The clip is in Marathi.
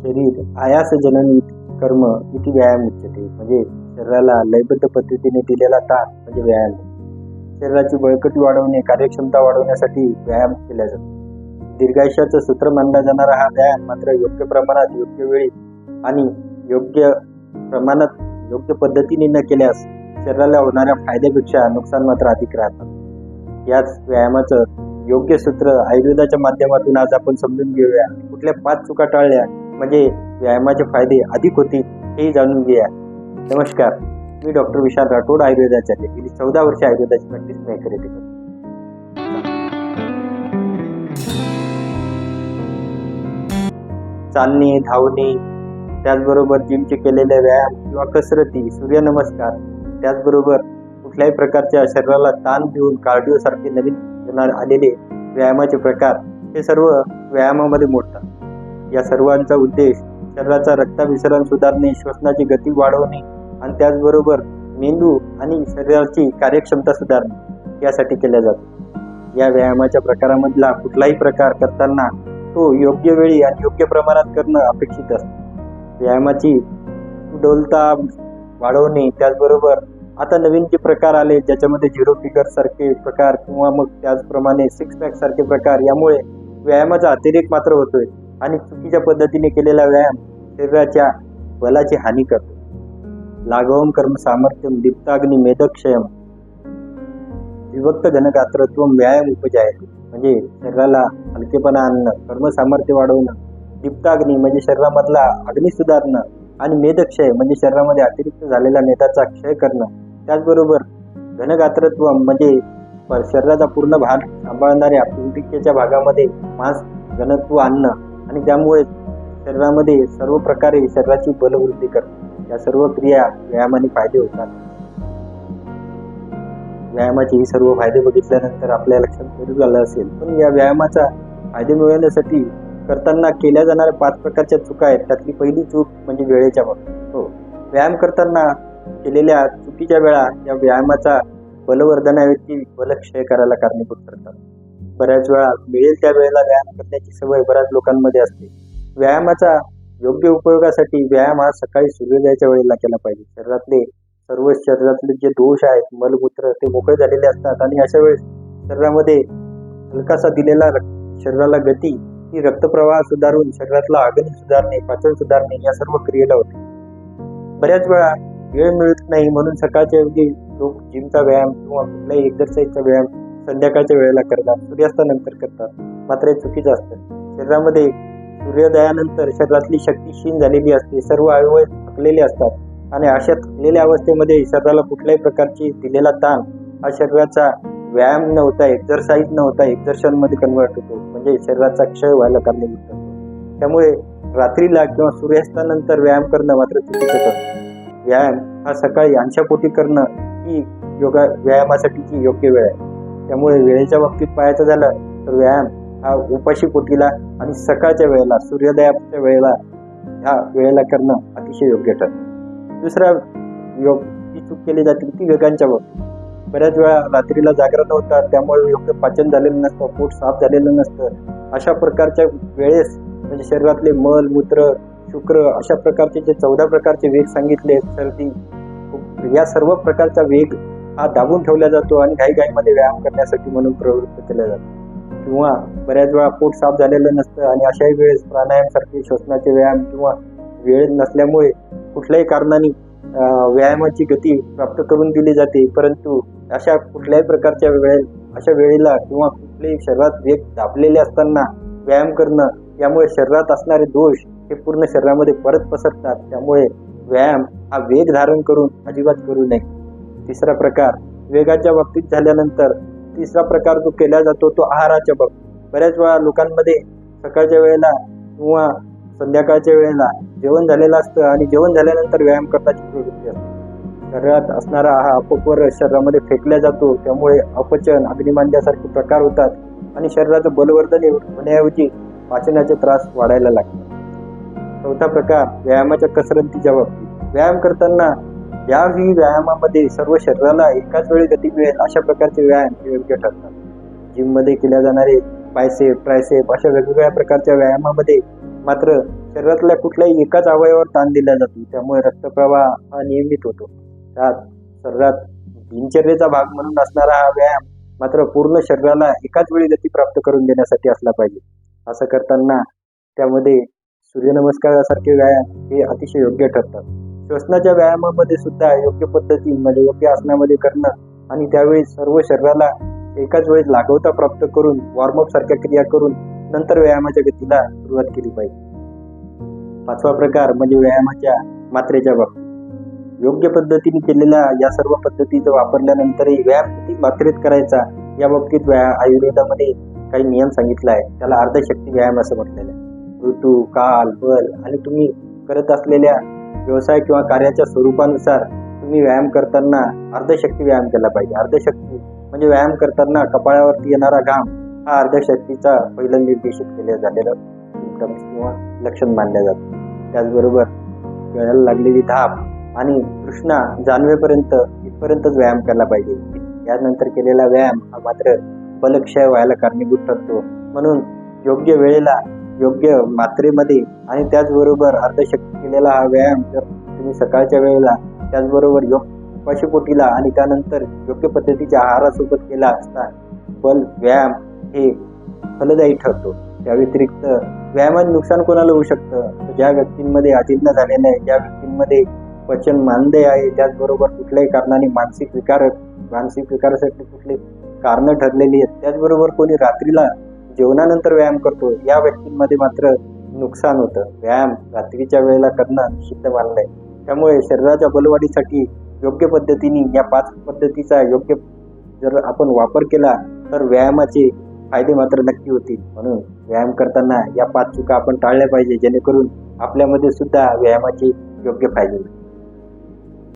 शरीर आयास जननी कर्म इति व्यायाम उच्यते. म्हणजे शरीराला लयबद्ध पद्धतीने दिलेला ताण म्हणजे व्यायाम. शरीराची बळकटी वाढवणे, कार्यक्षमता वाढवण्यासाठी व्यायाम केला जातो. दीर्घायुष्याचं सूत्र मानला जाणारा हा व्यायाम मात्र योग्य प्रमाणात, योग्य वेळी आणि योग्य प्रमाणात, योग्य पद्धतीने न केल्यास शरीराला होणाऱ्या फायद्यापेक्षा नुकसान मात्र अधिक राहतात. याच व्यायामाचं योग्य सूत्र आयुर्वेदाच्या माध्यमातून आज आपण समजून घेऊया. कुठल्या 5 चुका टाळल्या म्हणजे व्यायामाचे फायदे अधिक होतील हेही जाणून घेऊया. नमस्कार, मी डॉक्टर विशाल राठोड, आयुर्वेदाचार्य. गेली 14 वर्षे आयुर्वेदाची प्रॅक्टिस मी करते. चालणे, धावणे, त्याचबरोबर जिमचे केलेले व्यायाम किंवा कसरती, सूर्यनमस्कार, त्याचबरोबर कुठल्याही प्रकारच्या शरीराला ताण देऊन कार्डिओ सारखे नवीन आलेले व्यायामाचे प्रकार हे सर्व व्यायामामध्ये मोडतात. या सर्वांचा उद्देश शरीराचा रक्ताभिसरण सुधारणे, श्वसनाची गती वाढवणे आणि त्याचबरोबर मेंदू आणि शरीराची कार्यक्षमता सुधारणे यासाठी केला जातो. या व्यायामाच्या प्रकारामधला कुठलाही प्रकार करताना तो योग्य वेळी आणि योग्य प्रमाणात करणं अपेक्षित असते. व्यायामाची सुडौलता वाढवणे, त्याचबरोबर आता नवीन जे प्रकार आले ज्याच्यामध्ये 0 फिगर सारखे प्रकार किंवा मग त्याचप्रमाणे 6 पॅक सारखे प्रकार, यामुळे व्यायामाचा अतिरेक मात्र होतोय आणि चुकीच्या पद्धतीने केलेला व्यायाम शरीराच्या बलाची हानी करतो. लाघवम कर्म सामर्थ्यम दीप्ताग्नी मेदक्षयम विभक्त घनगात्रत्वम व्यायाम उपजायते. म्हणजे शरीराला हलकेपणा आणणं, कर्म सामर्थ्य वाढवणं, दीप्ताग्नी म्हणजे शरीरामधला अग्नी सुधारणं आणि मेदक्षय म्हणजे शरीरामध्ये अतिरिक्त झालेल्या मेदाचा क्षय करणं, त्याचबरोबर घनगात्रत्व म्हणजे शरीराचा पूर्ण भाग सांभाळणाऱ्या पिंपिकेच्या भागामध्ये मांस घनत्व आणणं आणि त्यामुळे शरीरामध्ये सर्व प्रकारे शरीराची बलवृद्धी करणं. या सर्व क्रिया व्यायामाने फायदे होतात. व्यायामाचे ही सर्व फायदे बघितल्यानंतर आपल्या लक्षात जरूर आलं असेल, पण या व्यायामाचा फायदे मिळवण्यासाठी करताना केल्या जाणाऱ्या 5 प्रकारच्या चुका आहेत. त्यातली पहिली चूक म्हणजे वेळेच्या बाबतीत. व्यायाम करताना केलेल्या चुकीच्या वेळा या व्यायामाचा बलवर्धनाऐवजी बलक्षय करायला कारणीभूत ठरतात. बऱ्याच वेळा मिळेल त्या वेळेला व्यायाम करण्याची सवय बऱ्याच लोकांमध्ये असते. व्यायामाचा योग्य उपयोगासाठी व्यायाम हा सकाळी सूर्योदयाच्या वेळेला केला पाहिजे. शरीरातले जे दोष आहेत, मलमूत्र, ते मोकळे झालेले असतात आणि अशा वेळेस शरीरामध्ये हलकासा दिलेला शरीराला गती ही रक्तप्रवाह सुधारून शरीरातला अग्नी सुधारणे, पाचन सुधारणे या सर्व क्रियेला होते. बऱ्याच वेळा वेळ मिळत नाही म्हणून सकाळच्या ऐवजी लोक जिमचा व्यायाम किंवा कुठल्याही एक्सरसाइजचा व्यायाम संध्याकाळच्या वेळेला करतात, सूर्यास्तानंतर करतात. मात्र हे चुकीचं असतं. शरीरामध्ये सूर्योदयानंतर शरीरातली शक्ती क्षीण झालेली असते, सर्व अवयव थकलेले असतात आणि अशा थकलेल्या अवस्थेमध्ये शरीराला कुठल्याही प्रकारची दिलेला ताण हा शरीराचा व्यायाम न होता एक्झरसाइज न होता एक्झर्शनमध्ये कन्वर्ट होतो, म्हणजे शरीराचा क्षय व्हायला कारणीभूत ठरतो. त्यामुळे रात्रीला किंवा सूर्यास्तानंतर व्यायाम करणं मात्र चुकीचं ठरतं. व्यायाम हा सकाळी अंशापोटी करणं ही व्यायामासाठीची योग्य वेळ आहे. त्यामुळे वेळेच्या बाबतीत पाहायचं झालं तर व्यायाम हा उपाशी पोटीला आणि सकाळच्या वेळेला, सूर्योदयाच्या वेळेला ह्या वेळेला करणं अतिशय योग्य ठरतं. दुसरा ती चूक केली जाते ती वेगांच्या बाबतीत. बऱ्याच वेळा रात्रीला जागरण होतात, त्यामुळे योग्य पाचन झालेलं नसतं, पोट साफ झालेलं नसतं. अशा प्रकारच्या वेळेस म्हणजे शरीरातले मल, मूत्र, शुक्र अशा प्रकारचे जे 14 प्रकारचे वेग सांगितले, सर्दी, या सर्व प्रकारचा वेग हा दाबून ठेवला जातो आणि घाईघाईमध्ये व्यायाम करण्यासाठी म्हणून प्रवृत्त केला जातो. किंवा बऱ्याच वेळा पोट साफ झालेलं नसतं आणि अशाही वेळेस प्राणायाम सारखे श्वसनाचे व्यायाम किंवा वेळ नसल्यामुळे कुठल्याही कारणाने व्यायामाची गती प्राप्त करून दिली जाते. परंतु अशा कुठल्याही प्रकारच्या अशा वेळेला किंवा कुठल्याही शरीरात वेग दाबलेले असताना व्यायाम करणं, यामुळे शरीरात असणारे दोष हे पूर्ण शरीरामध्ये परत पसरतात. त्यामुळे व्यायाम हा वेग धारण करून अजिबात करू नये. तिसरा प्रकार वेगाच्या बाबतीत झाल्यानंतर तिसरा प्रकार जो केला जातो तो आहाराच्या बाबतीत. बऱ्याच वेळा लोकांमध्ये सकाळच्या वेळेला किंवा संध्याकाळच्या वेळेला जेवण झालेलं असतं आणि जेवण झाल्यानंतर व्यायाम करण्याची प्रवृत्ती असते. शरीरात असणारा हा अपपर शरीरामध्ये फेकला जातो, त्यामुळे अपचन, अग्निमांद्यासारखे प्रकार होतात आणि शरीराचं बलवर्धन होण्याऐवजी पाचनाचे त्रास वाढायला लागतात. चौथा प्रकार व्यायामाच्या कसरतीच्या बाबतीत. व्यायाम करताना ज्याही व्यायामामध्ये सर्व शरीराला एकाच वेळी गती मिळेल अशा प्रकारचे व्यायाम योग्य ठरतात. जिममध्ये केल्या जाणारे बायसेप, ट्रायसेप अशा वेगवेगळ्या प्रकारच्या व्यायामामध्ये मात्र शरीरातल्या कुठल्याही एकाच अवयवावर ताण दिला जातो, त्यामुळे रक्तप्रवाह हा नियमित होतो. त्यात शरीरात दिनचर्येचा भाग म्हणून असणारा हा व्यायाम मात्र पूर्ण शरीराला एकाच वेळी गती प्राप्त करून देण्यासाठी असला पाहिजे. असं करताना त्यामध्ये सूर्यनमस्कारासारखे व्यायाम हे अतिशय योग्य ठरतात. श्वसनाच्या व्यायामामध्ये सुद्धा योग्य पद्धती म्हणजे योग्य आसनामध्ये करणं आणि त्यावेळी सर्व शरीराला एकाच वेळेस लागवता प्राप्त करून वॉर्मअप सारख्या क्रिया करून नंतर व्यायामाच्या गतीला सुरुवात केली पाहिजे. 5वा प्रकार म्हणजे व्यायामाच्या मात्रेच्या बाबतीत. योग्य पद्धतीने केलेल्या या सर्व पद्धतीचा वापरल्यानंतरही व्यायाम किती मात्रेत करायचा या बाबतीत आयुर्वेदामध्ये काही नियम सांगितला आहे. त्याला अर्धशक्ती व्यायाम असं म्हटलेलं आहे. ऋतू, काल, बल आणि तुम्ही करत असलेल्या व्यवसाय किंवा कार्याच्या स्वरूपानुसार तुम्ही व्यायाम करताना अर्धशक्ती व्यायाम केला पाहिजे. अर्धशक्ती म्हणजे व्यायाम करताना कपाळावरती येणारा घाम हा अर्धशक्तीचा पहिलं निर्देशित केलं झालेलं सिम्पटम्स किंवा लक्षण मानलं जातं. त्याचबरोबर गळ्याला लागलेली धाप आणि तृष्णा जाणवेपर्यंत इथपर्यंतच व्यायाम केला पाहिजे. यानंतर केलेला व्यायाम हा मात्र बलक्षय व्हायला कारणीभूत ठरतो. म्हणून योग्य वेळेला योग्य मात्रेमध्ये आणि त्याचबरोबर अर्धशक्ती केलेला हा व्यायाम जर तुम्ही सकाळच्या वेळेला त्याचबरोबर उपाशीपोटीला आणि त्यानंतर योग्य पद्धतीच्या आहारासोबत केला असता बल व्यायाम हे फलदायी ठरतो. त्या व्यतिरिक्त व्यायामाचे नुकसान कोणाला होऊ शकतं? ज्या व्यक्तींमध्ये अजीर्ण झालेलं आहे, ज्या व्यक्तींमध्ये पचन मांदे आहे, त्याचबरोबर कुठल्याही कारणाने मानसिक विकारासाठी कुठली कारणं ठरलेली आहेत, त्याचबरोबर कोणी रात्रीला जेवणानंतर व्यायाम करतो, या व्यक्तींमध्ये मात्र नुकसान होतं. व्यायाम रात्रीच्या वेळेला करणं निषिद्ध मानलंय. त्यामुळे शरीराच्या बलवाढीसाठी योग्य पद्धतीने या 5 पद्धतीचा योग्य जर आपण वापर केला तर व्यायामाचे फायदे मात्र नक्की होतील. म्हणून व्यायाम करताना या 5 चुका आपण टाळल्या पाहिजे, जेणेकरून आपल्यामध्ये सुद्धा व्यायामाचे योग्य फायदे होतील.